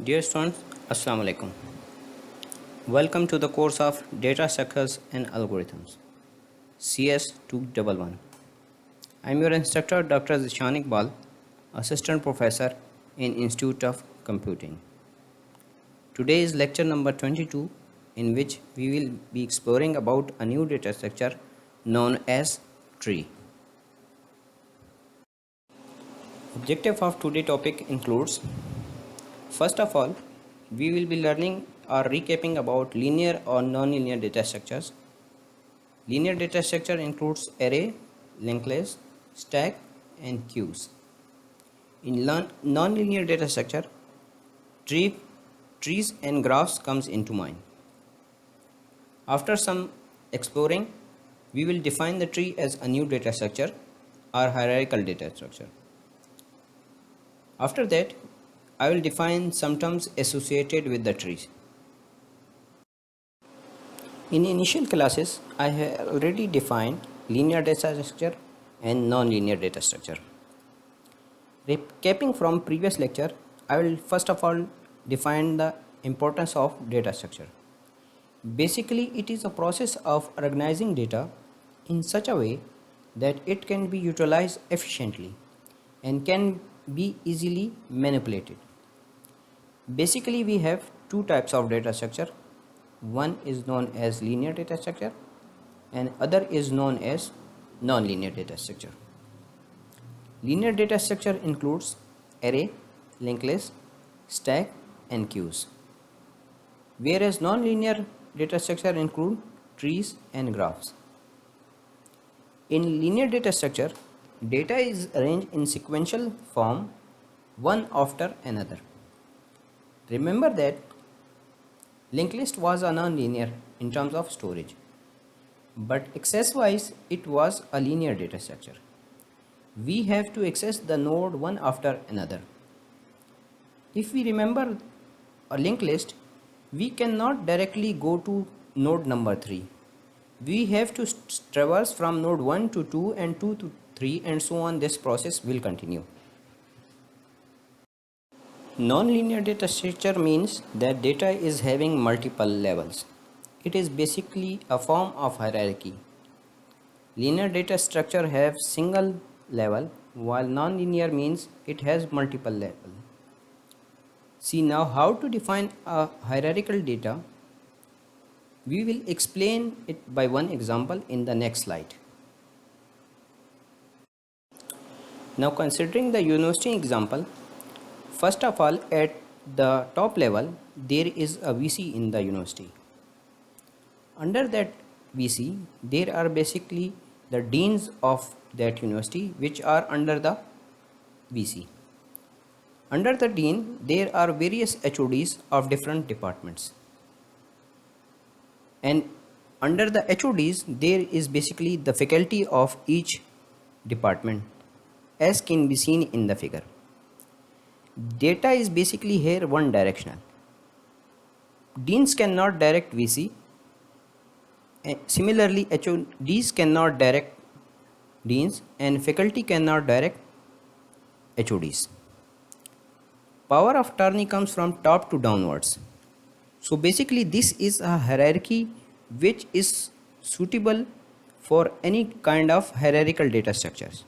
Dear students, Assalamu alaikum. Welcome to the course of Data Structures and Algorithms, CS 211. I am your instructor Dr. Zishan Iqbal, Assistant Professor in Institute of Computing. Today is lecture number 22, in which we will be exploring about a new data structure known as tree. Objective of today's topic includes: first of all, we will be learning or recapping about linear or nonlinear data structures. Linear data structure includes array, linked list, stack, and queues. In nonlinear data structure, trees and graphs comes into mind. After some exploring, we will define the tree as a new data structure or hierarchical data structure. After that, I will define some terms associated with the trees. In initial classes, I have already defined linear data structure and non-linear data structure. Recapping from previous lecture, I will first of all define the importance of data structure. Basically, it is a process of organizing data in such a way that it can be utilized efficiently and can be easily manipulated. Basically, we have two types of data structure. One is known as linear data structure and other is known as non-linear data structure. Linear data structure includes array, linked list, stack, and queues, whereas non-linear data structure include trees and graphs. In linear data structure, data is arranged in sequential form, one after another. Remember that linked list was a non-linear in terms of storage, but access-wise it was a linear data structure. We have to access the node one after another. If we remember a linked list, we cannot directly go to node number 3. We have to traverse from node 1 to 2 and 2 to 3 and so on. This process will continue. Non-linear data structure means that data is having multiple levels. It is basically a form of hierarchy. Linear data structure have single level, while non-linear means it has multiple levels. See now how to define a hierarchical data. We will explain it by one example in the next slide. Now considering the university example, first of all, at the top level, there is a VC in the university. Under that VC, there are basically the deans of that university which are under the VC. Under the dean, there are various HODs of different departments. And under the HODs, there is basically the faculty of each department, as can be seen in the figure. Data is basically here one directional. Deans cannot direct VC. Similarly, HODs cannot direct deans and faculty cannot direct HODs. Power of attorney comes from top to downwards. So basically this is a hierarchy which is suitable for any kind of hierarchical data structures.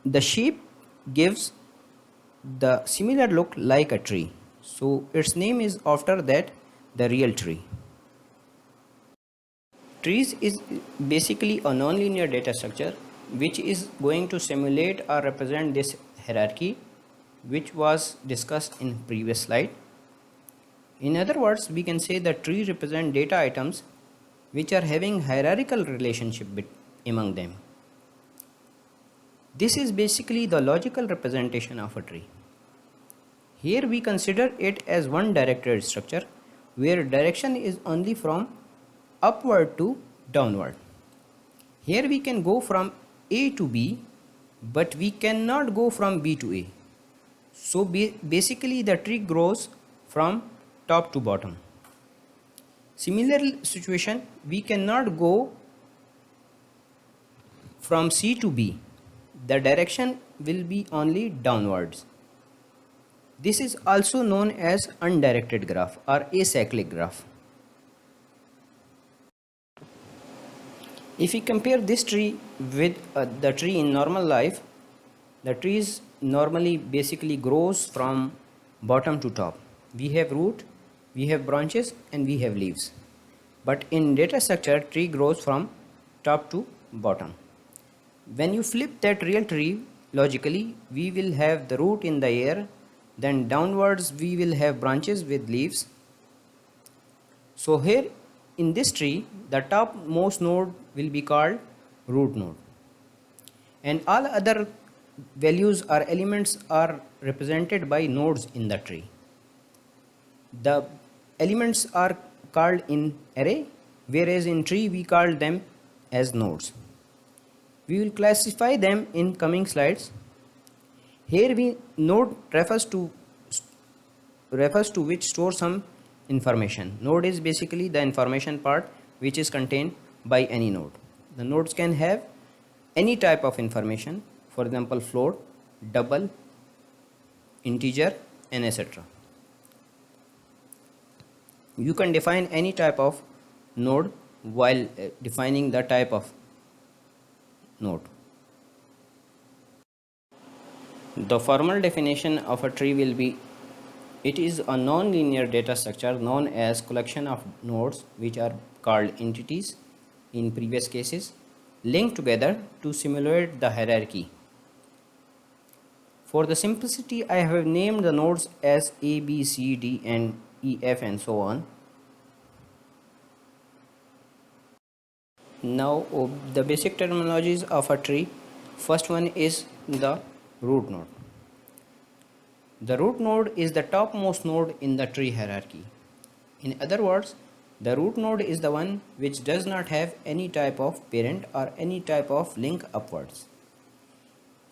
The shape gives the similar look like a tree, so its name is after that, the real tree. Trees is basically a non-linear data structure which is going to simulate or represent this hierarchy which was discussed in previous slide. In other words, we can say that tree represent data items which are having hierarchical relationship among them. This is basically the logical representation of a tree. Here we consider it as one directed structure where direction is only from upward to downward. Here we can go from A to B, but we cannot go from B to A. So basically the tree grows from top to bottom. Similar situation, we cannot go from C to B. The direction will be only downwards. This is also known as undirected graph or acyclic graph. If we compare this tree with the tree in normal life, the trees normally basically grows from bottom to top. We have root, we have branches, and we have leaves. But in data structure, tree grows from top to bottom. When you flip that real tree, logically, we will have the root in the air, then downwards we will have branches with leaves. So here in this tree, the topmost node will be called root node, and all other values or elements are represented by nodes in the tree. The elements are called in array, whereas in tree we call them as nodes. We will classify them in coming slides. Here we node refers to which store some information. Node is basically the information part which is contained by any node. The nodes can have any type of information, for example float, double, integer, and etc. You can define any type of node while defining the type of node. The formal definition of a tree will be: it is a non-linear data structure known as collection of nodes which are called entities in previous cases, linked together to simulate the hierarchy. For the simplicity, I have named the nodes as A, B, C, D, and E, F, and so on. Now the basic terminologies of a tree. First one is the root node. The root node is the topmost node in the tree hierarchy. In other words, the root node is the one which does not have any type of parent or any type of link upwards.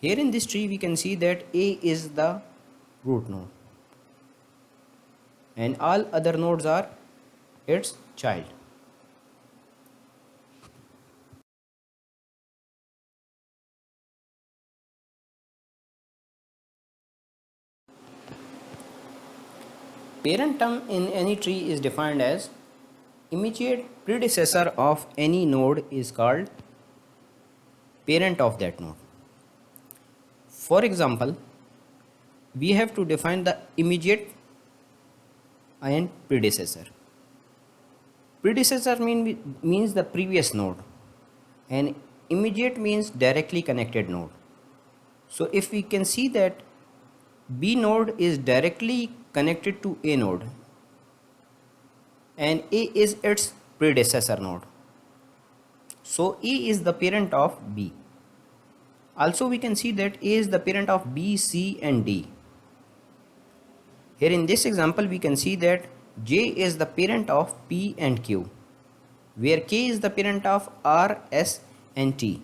Here in this tree we can see that A is the root node and all other nodes are its child. Parent term in any tree is defined as immediate predecessor of any node is called parent of that node. For example, we have to define the immediate and predecessor. Predecessor means the previous node, and immediate means directly connected node. So if we can see that B node is directly connected to A node and A is its predecessor node, so A is the parent of B. Also we can see that A is the parent of B, C, and D. Here in this example we can see that J is the parent of P and Q, where K is the parent of R, S, and T.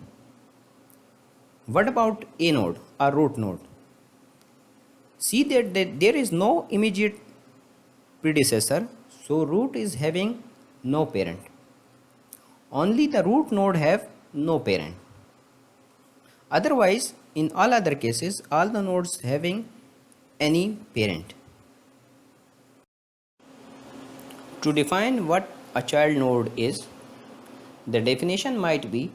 What about A node or root node? See that there is no immediate predecessor, so root is having no parent. Only the root node have no parent. Otherwise, in all other cases, all the nodes having any parent. To define what a child node is, the definition might be: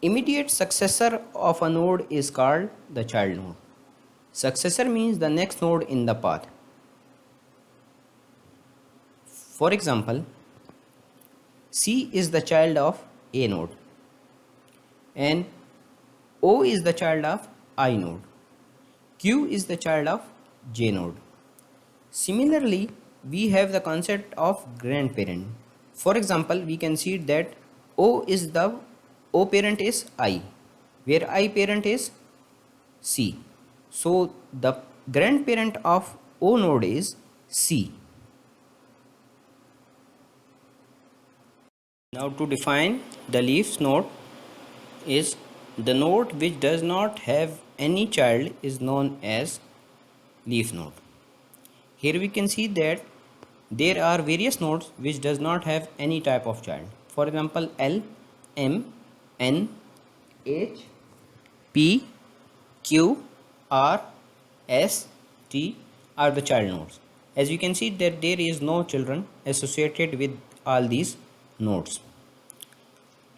immediate successor of a node is called the child node. Successor means the next node in the path. For example, C is the child of A node and O is the child of I node. Q is the child of J node. Similarly, we have the concept of grandparent. For example, we can see that O parent is I, where I parent is C. So the grandparent of O node is C. Now to define the leaf node is the node which does not have any child is known as leaf node. Here we can see that there are various nodes which does not have any type of child. For example, L, M, N, H, P, Q, R, S, T are the child nodes. As you can see that there is no children associated with all these nodes.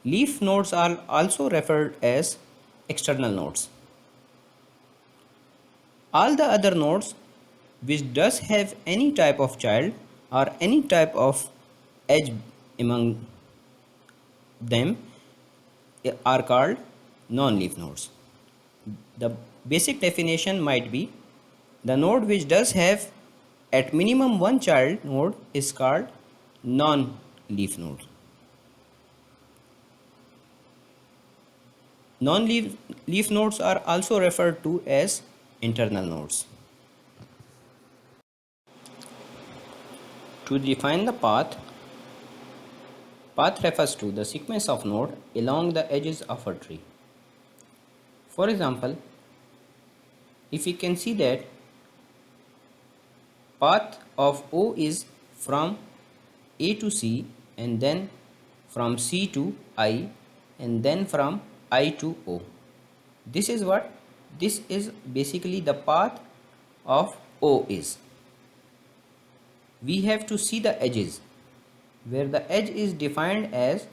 Leaf nodes are also referred as external nodes. All the other nodes which does have any type of child or any type of edge among them are called non-leaf nodes. The basic definition might be the node which does have at minimum one child node is called non-leaf node. Non-leaf nodes are also referred to as internal nodes. To define the path refers to the sequence of nodes along the edges of a tree. For example, if we can see that path of O is from A to C and then from C to I and then from I to O. This is basically the path of O is. We have to see the edges, where the edge is defined as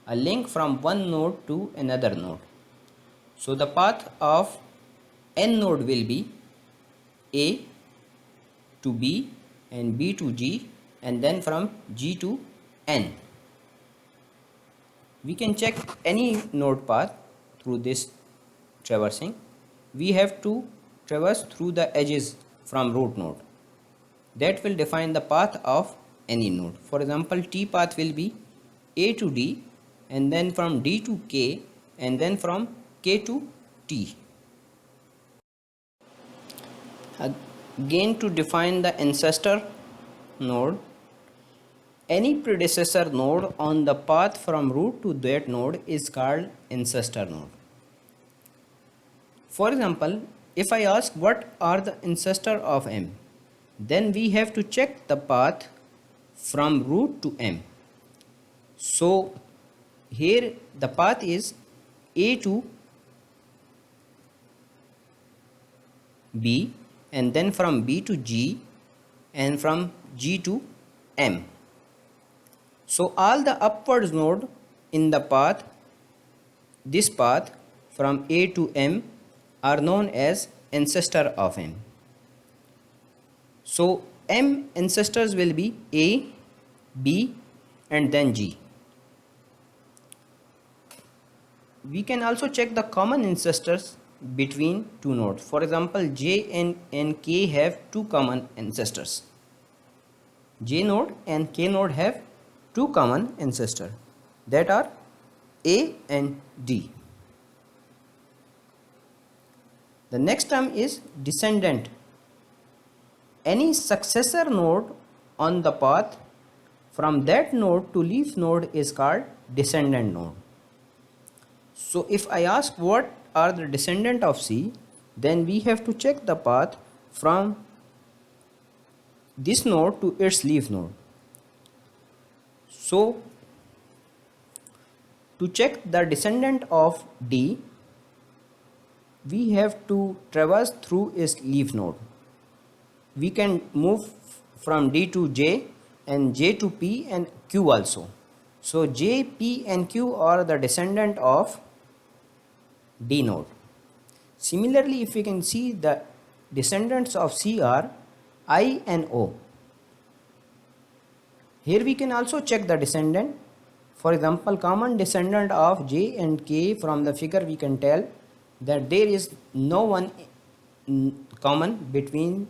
a link from one node to another node. So the path of n node will be A to B and B to G and then from G to N. We can check any node path through this traversing. We have to traverse through the edges from root node. That will define the path of any node. For example, T path will be A to D and then from D to K and then from K to T. Again, to define the ancestor node, any predecessor node on the path from root to that node is called ancestor node. For example, if I ask what are the ancestor of M, then we have to check the path from root to M. So here the path is A to B and then from B to G and from G to M. So all the upwards node in the path, this path from A to M, are known as ancestor of M. So M ancestors will be A, B and then G. We can also check the common ancestors between two nodes. For example, J and K have two common ancestors. J node and K node have two common ancestors, that are A and D. The next term is descendant. Any successor node on the path from that node to leaf node is called descendant node. So if I ask what are the descendant of C, then we have to check the path from this node to its leaf node. So to check the descendant of D, we have to traverse through its leaf node. We can move from D to J and J to P and Q also. So J, P and Q are the descendant of D node. Similarly, if we can see, the descendants of C are I and O. Here we can also check the descendant. For example, common descendant of J and K, from the figure we can tell that there is no one common between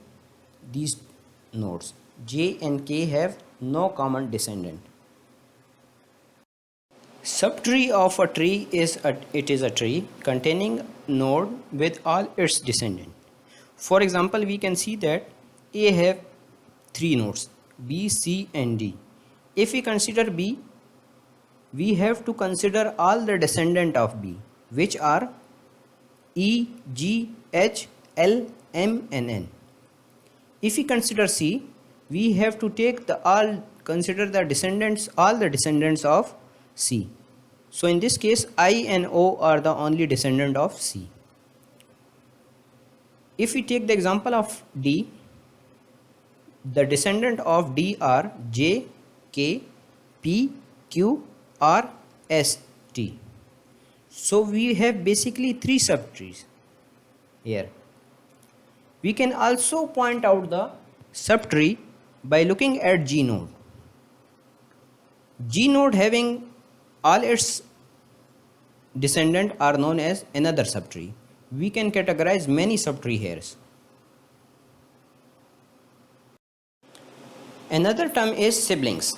these nodes. J and K have no common descendant. Subtree of a tree is a tree containing node with all its descendant. For example, we can see that A have three nodes, B, C and D. If we consider B, we have to consider all the descendant of B, which are E, G, H, L, M and N. If we consider C, we have to take consider the descendants, all the descendants of C. So in this case, I and O are the only descendant of C. If we take the example of D, the descendant of D are J, K, P, Q, R, S, T. So we have basically 3 subtrees here. We can also point out the subtree by looking at G node. G node having all its descendant are known as another subtree. We can categorize many subtree here. Another term is siblings.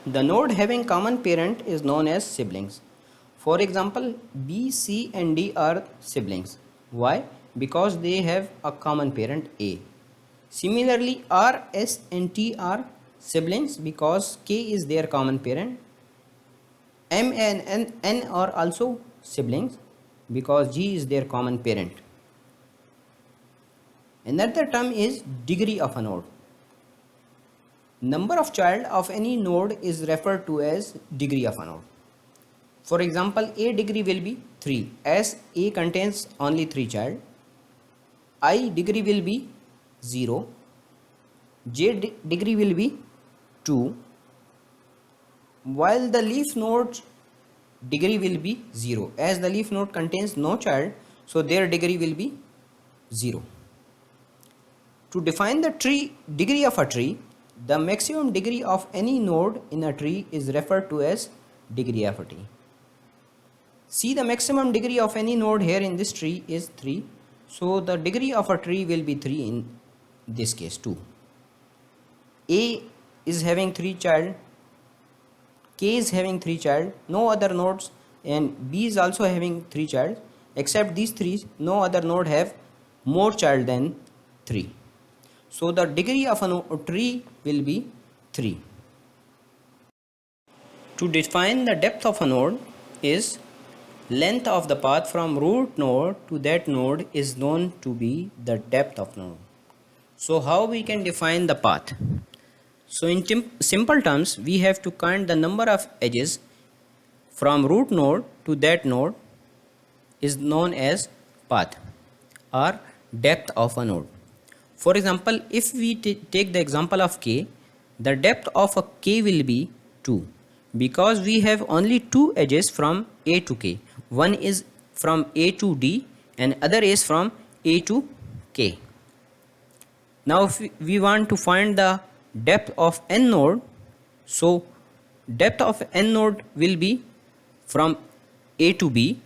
The node having common parent is known as siblings. For example, B, C and D are siblings. Why? Because they have a common parent A. Similarly, R, S and T are siblings because K is their common parent. M and N are also siblings because G is their common parent. Another term is degree of a node. Number of child of any node is referred to as degree of a node. For example, A degree will be 3 as A contains only 3 child. I degree will be 0. J degree will be 2. While the leaf node degree will be 0 as the leaf node contains no child, so their degree will be 0. To define the tree degree of a tree, the maximum degree of any node in a tree is referred to as degree of a tree. See, the maximum degree of any node here in this tree is 3. So the degree of a tree will be 3 in this case too. A is having 3 child, K is having 3 child, no other nodes, and B is also having 3 child. Except these 3, no other node have more child than 3. So the degree of a tree will be 3. To define the depth of a node is length of the path from root node to that node is known to be the depth of node. So how we can define the path? So in simple terms, we have to count the number of edges from root node to that node is known as path or depth of a node. For example, if we take the example of K, the depth of a K will be 2 because we have only 2 edges from A to K. One is from A to D and other is from A to K. Now if we want to find the depth of n node, so depth of n node will be from A to B,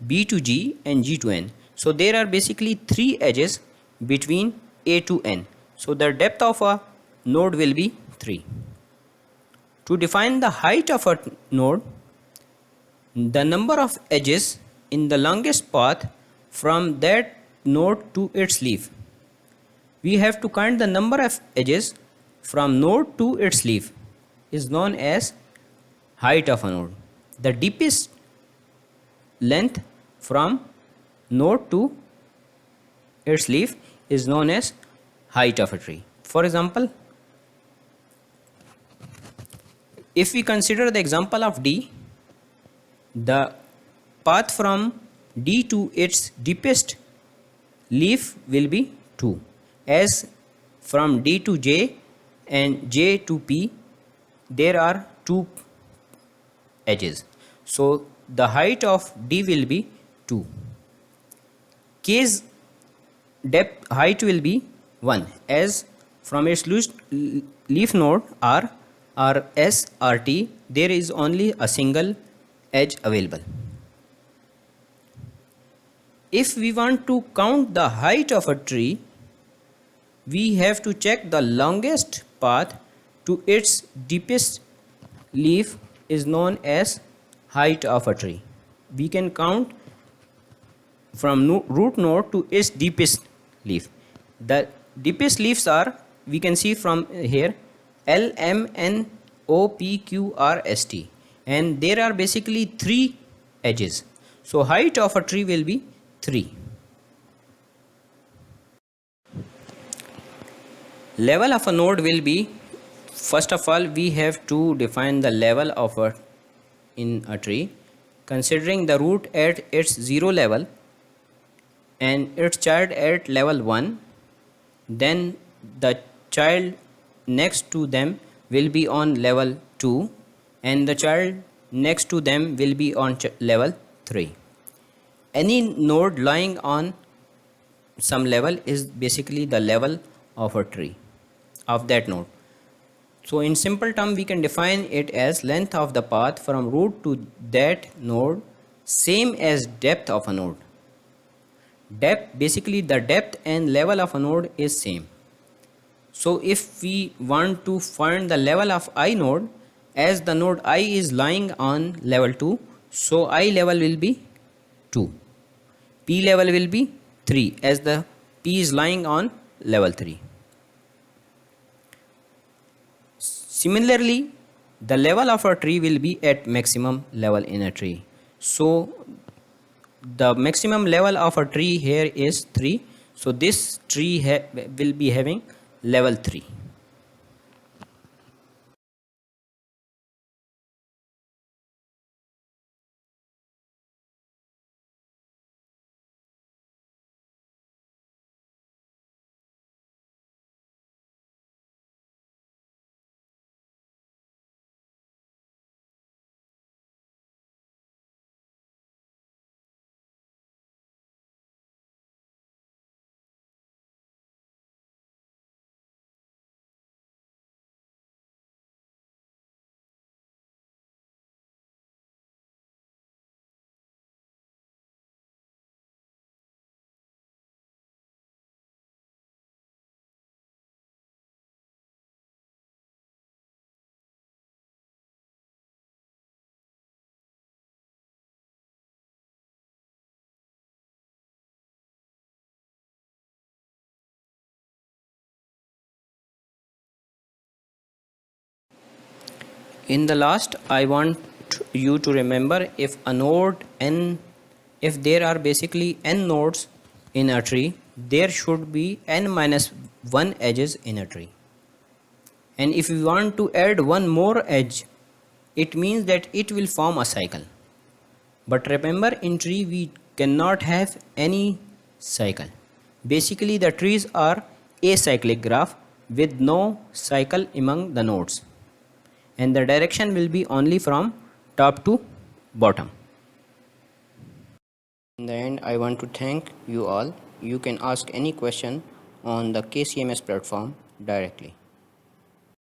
B to G and G to N. So there are basically 3 edges between A to N. So the depth of a node will be 3. To define the height of a node, the number of edges in the longest path from that node to its leaf. We have to count the number of edges from node to its leaf is known as height of a node. The deepest length from node to its leaf is known as height of a tree. For example, if we consider the example of D, the path from D to its deepest leaf will be 2 as from D to J and J to P there are 2 edges. So the height of D will be 2. K's depth height will be 1 as from its leaf node R or S or T there is only a single edge available. If we want to count the height of a tree, we have to check the longest path to its deepest leaf is known as height of a tree. We can count from root node to its deepest leaf. The deepest leaves are, we can see from here, L, M, N, O, P, Q, R, S, T, and there are basically 3 edges. So height of a tree will be 3. Level of a node will be, first of all we have to define the level of in a tree, considering the root at its 0 level and its child at level 1, then the child next to them will be on level 2 and the child next to them will be on level 3. Any node lying on some level is basically the level of a tree of that node. So in simple term we can define it as length of the path from root to that node same as depth of a node. Depth, basically the depth and level of a node is same. So if we want to find the level of I node, as the node I is lying on level 2, so I level will be 2. P level will be 3 as the P is lying on level 3. Similarly, the level of a tree will be at maximum level in a tree. So the maximum level of a tree here is 3. So this tree will be having level 3. In the last, I want you to remember if a node n, if there are basically n nodes in a tree, there should be n minus 1 edges in a tree. And if we want to add one more edge, it means that it will form a cycle. But remember, in tree we cannot have any cycle. Basically the trees are acyclic graph with no cycle among the nodes, and the direction will be only from top to bottom. In the end, I want to thank you all. You can ask any question on the KCMS platform directly.